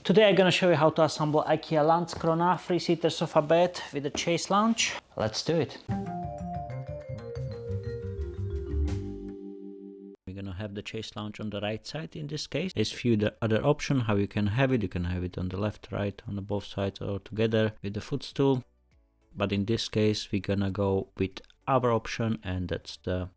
Today I'm gonna show you how to assemble Ikea LANDSKRONA 3-seater sofa bed with a chaise lounge. Let's do it. We're gonna have the chaise lounge on the right side in this case. There's few other options how you can have it. You can have it on the left, right, on the both sides or together with the footstool. But in this case, we're gonna go with our option, and that's the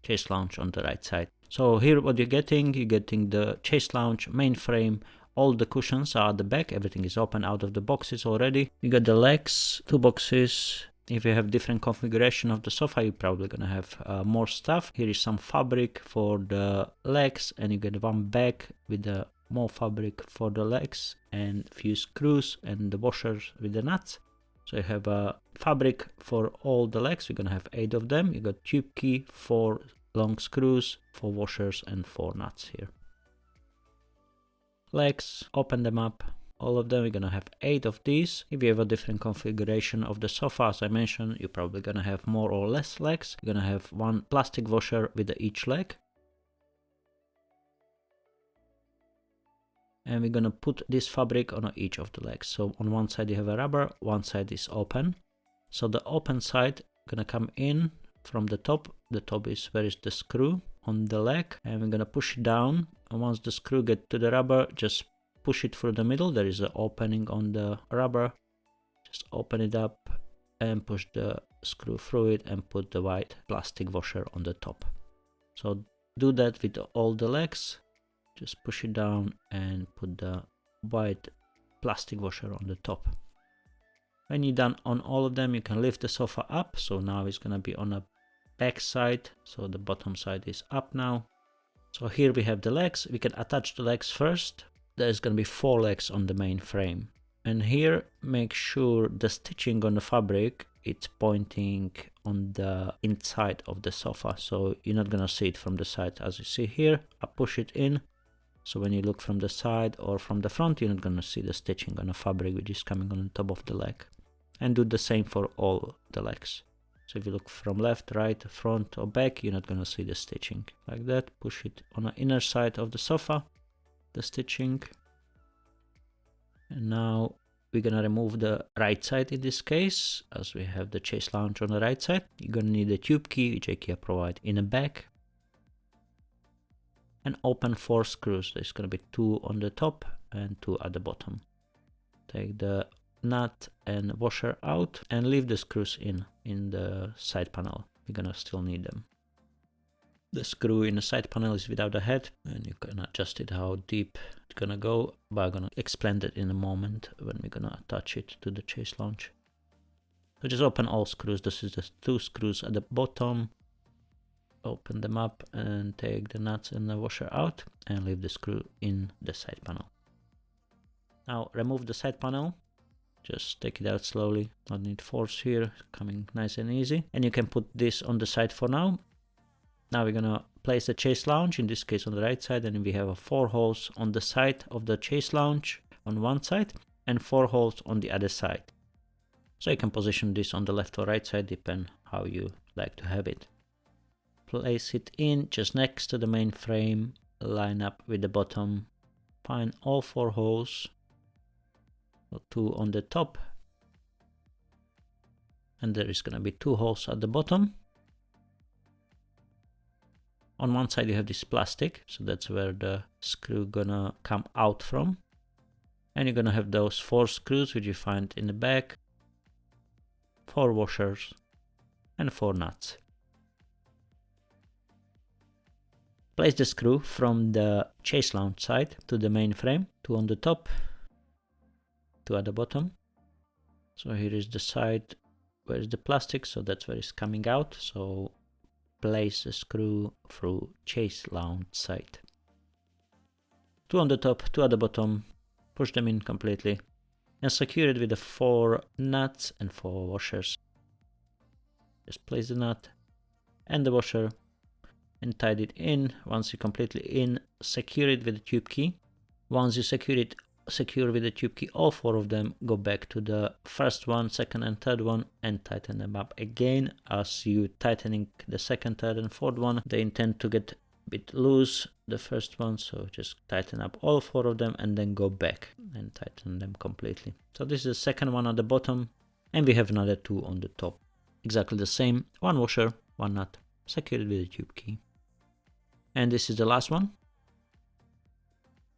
chaise lounge on the right side. So here what you're getting the chaise lounge main frame. All the cushions are at the back, everything is open out of the boxes already. You got the legs, 2 boxes. If you have different configuration of the sofa, you're probably gonna have more stuff. Here is some fabric for the legs, and you get one bag with the more fabric for the legs and few screws and the washers with the nuts. So you have a fabric for all the legs. We're gonna have 8 of them. You got tube key, 4 long screws, 4 washers and 4 nuts here. Legs, open them up, all of them. We're gonna have 8 of these. If you have a different configuration of the sofa, as I mentioned, you're probably gonna have more or less legs. You're gonna have 1 plastic washer with each leg. And we're gonna put this fabric on each of the legs. So on one side you have a rubber, one side is open. So the open side gonna come in from the top. The top is where is the screw on the leg, and we're gonna push it down. And once the screw get to the rubber, just push it through the middle. There is an opening on the rubber. Just open it up and push the screw through it and put the white plastic washer on the top. So do that with all the legs. Just push it down and put the white plastic washer on the top. When you're done on all of them, you can lift the sofa up. So now it's gonna be on a back side, so the bottom side is up now. So here we have the legs. We can attach the legs first. There's gonna be 4 legs on the main frame, and here make sure the stitching on the fabric it's pointing on the inside of the sofa, so you're not gonna see it from the side. As you see here, I push it in, so when you look from the side or from the front, you're not gonna see the stitching on the fabric which is coming on the top of the leg. And do the same for all the legs. So if you look from left, right, front or back, you're not gonna see the stitching. Like that, push it on the inner side of the sofa, the stitching. And now we're gonna remove the right side in this case, as we have the chaise lounge on the right side. You're gonna need a tube key, which Ikea provide in the back. And open 4 screws. There's gonna be 2 on the top and 2 at the bottom. Take the nut and washer out and leave the screws in the side panel. We're gonna still need them. The screw in the side panel is without a head, and you can adjust it how deep it's gonna go, but I'm gonna explain that in a moment when we're gonna attach it to the chaise lounge. So just open all screws. This is the 2 screws at the bottom. Open them up and take the nuts and the washer out and leave the screw in the side panel. Now remove the side panel. Just take it out slowly, not need force here, coming nice and easy. And you can put this on the side for now. Now we're gonna place the chaise lounge, in this case on the right side, and we have 4 holes on the side of the chaise lounge on one side and 4 holes on the other side. So you can position this on the left or right side, depend how you like to have it. Place it in just next to the main frame, line up with the bottom, find all 4 holes. 2 on the top, and there is gonna be 2 holes at the bottom. On one side you have this plastic, so that's where the screw gonna come out from, and you're gonna have those 4 screws which you find in the back, 4 washers and 4 nuts. Place the screw from the chaise lounge side to the main frame, 2 on the top, 2 at the bottom. So here is the side where is the plastic, so that's where it's coming out. So place the screw through chaise lounge side. 2 on the top, 2 at the bottom, push them in completely and secure it with the 4 nuts and 4 washers. Just place the nut and the washer and tie it in. Once you're completely in, secure it with the tube key. Once you secure with the tube key all 4 of them, go back to the first one, second and third one and tighten them up again. As you tightening the second, third and fourth one, they intend to get bit loose, the first one, so just tighten up all 4 of them and then go back and tighten them completely. So this is the second one at the bottom, and we have another 2 on the top. Exactly the same, 1 washer, 1 nut, secured with a tube key. And this is the last one.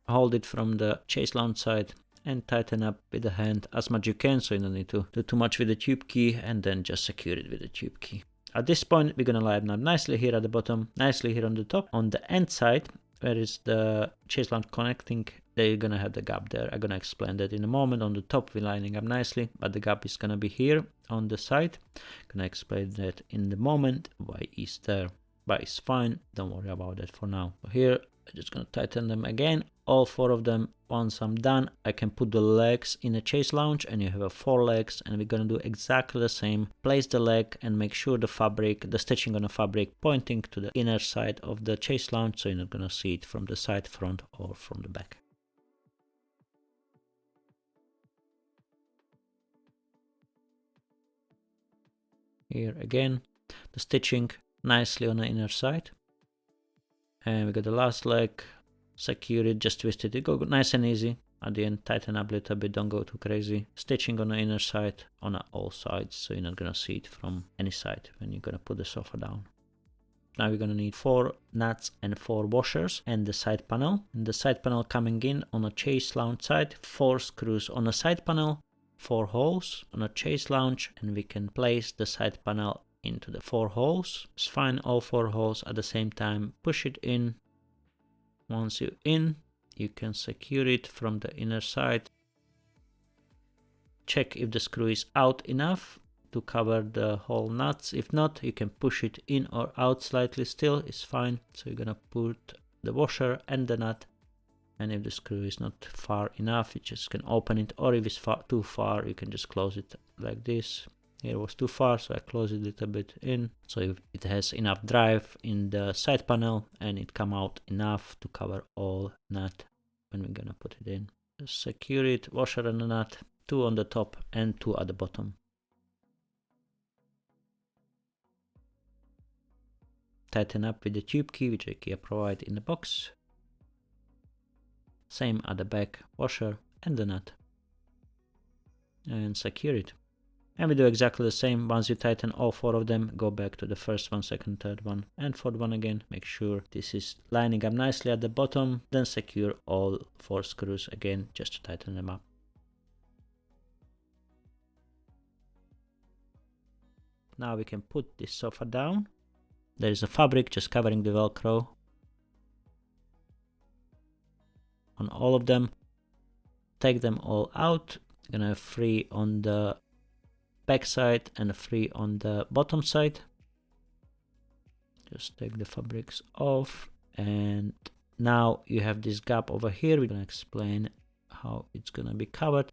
Hold it from the chaise lounge side and tighten up with the hand as much you can, so you don't need to do too much with the tube key, and then just secure it with the tube key. At this point, we're gonna line up nicely here at the bottom, nicely here on the top. On the end side, where is the chaise lounge connecting, they're gonna have the gap there. I'm gonna explain that in a moment. On the top, we're lining up nicely, but the gap is gonna be here on the side. Gonna explain that in the moment, why it's there. But it's fine, don't worry about that for now. Here, I'm just gonna tighten them again, all 4 of them. Once I'm done, I can put the legs in a chaise lounge, and you have 4 legs, and we're gonna do exactly the same. Place the leg and make sure the fabric, the stitching on the fabric pointing to the inner side of the chaise lounge, so you're not gonna see it from the side, front, or from the back. Here again, the stitching nicely on the inner side. And we got the last leg, secure it, just twist it, go nice and easy. At the end, tighten up a little bit, don't go too crazy. Stitching on the inner side, on all sides, so you're not gonna see it from any side when you're gonna put the sofa down. Now we're gonna need 4 nuts and 4 washers and the side panel. And the side panel coming in on a chaise lounge side, 4 screws on the side panel, 4 holes on a chaise lounge, and we can place the side panel into the 4 holes. It's fine, all 4 holes at the same time. Push it in. Once you're in, you can secure it from the inner side. Check if the screw is out enough to cover the whole nuts. If not, you can push it in or out slightly still, it's fine. So you're gonna put the washer and the nut, and if the screw is not far enough, you just can open it, or if it's too far, you can just close it like this. Here it was too far, so I close it a little bit in, so if it has enough drive in the side panel and it come out enough to cover all nut when we're gonna put it in. Just secure it, washer and a nut, 2 on the top and 2 at the bottom. Tighten up with the tube key, which Ikea provide in the box. Same at the back, washer and the nut. And secure it. And we do exactly the same. Once you tighten all 4 of them, go back to the first one, second, third one, and 4th one again. Make sure this is lining up nicely at the bottom. Then secure all 4 screws again, just to tighten them up. Now we can put this sofa down. There is a fabric just covering the Velcro on all of them. Take them all out. I'm gonna have 3 on the back side and 3 on the bottom side. Just take the fabrics off, and now you have this gap over here. We're gonna explain how it's gonna be covered.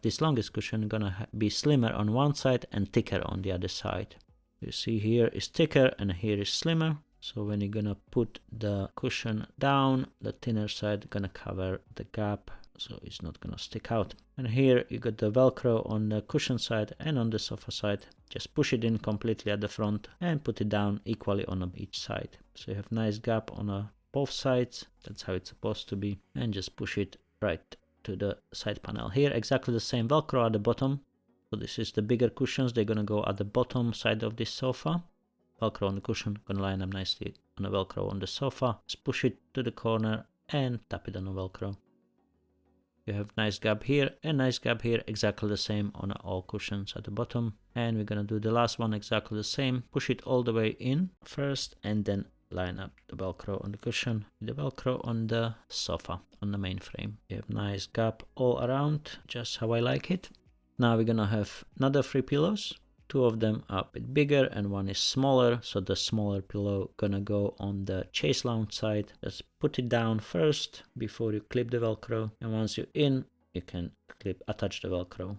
This longest cushion is gonna be slimmer on one side and thicker on the other side. You see here is thicker and here is slimmer. So when you're gonna put the cushion down, the thinner side gonna cover the gap, so it's not gonna stick out. And here you got the Velcro on the cushion side and on the sofa side. Just push it in completely at the front and put it down equally on each side. So you have nice gap on both sides. That's how it's supposed to be. And just push it right to the side panel. Here exactly the same Velcro at the bottom. So this is the bigger cushions. They're gonna go at the bottom side of this sofa. Velcro on the cushion, gonna line up nicely on the Velcro on the sofa. Just push it to the corner and tap it on the Velcro. You have nice gap here and nice gap here, exactly the same on all cushions at the bottom. And we're gonna do the last one exactly the same. Push it all the way in first and then line up the Velcro on the cushion, the Velcro on the sofa, on the main frame. You have nice gap all around, just how I like it. Now we're gonna have another 3 pillows. 2 of them are a bit bigger and 1 is smaller, so the smaller pillow gonna go on the chaise lounge side. Just put it down first before you clip the Velcro, and once you're in, you can attach the Velcro.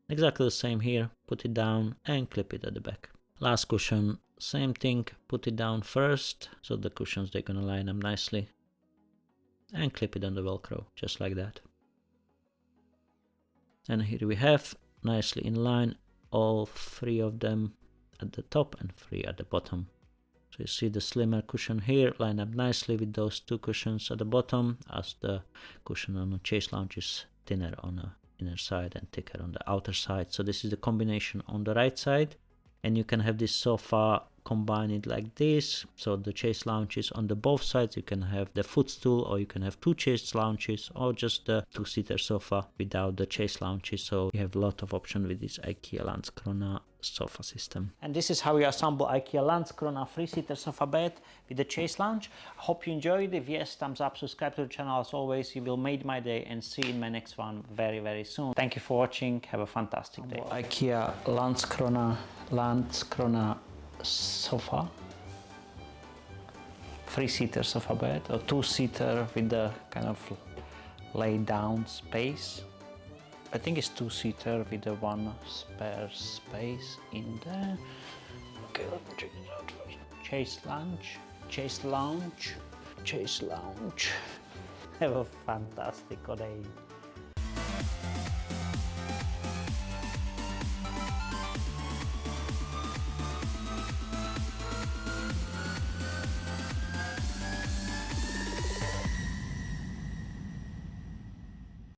Exactly the same here, put it down and clip it at the back. Last cushion, same thing, put it down first, so the cushions, they're gonna line up nicely, and clip it on the Velcro, just like that. And here we have, nicely in line, all 3 of them at the top and 3 at the bottom. So So you see the slimmer cushion here line up nicely with those two cushions at the bottom, as the cushion on the chaise lounge is thinner on the inner side and thicker on the outer side. So this is the combination on the right side, and you can have this sofa combine it like this. So the chaise lounge is on the both sides. You can have the footstool, or you can have two chaise lounges, or just the two-seater sofa without the chaise lounges. So you have a lot of options with this Ikea LANDSKRONA sofa system. And this is how you assemble Ikea LANDSKRONA three-seater sofa bed with the chaise lounge. I hope you enjoyed. If yes, thumbs up, subscribe to the channel. As always, you will make my day, and see you in my next one very soon. Thank you for watching. Have a fantastic day. Ikea LANDSKRONA sofa, three-seater sofa bed, or two-seater with the kind of lay down space. I think it's two-seater with the one spare space in there. Okay, let me check it out. Chaise lounge, chaise lounge, chaise lounge. Have a fantastic day.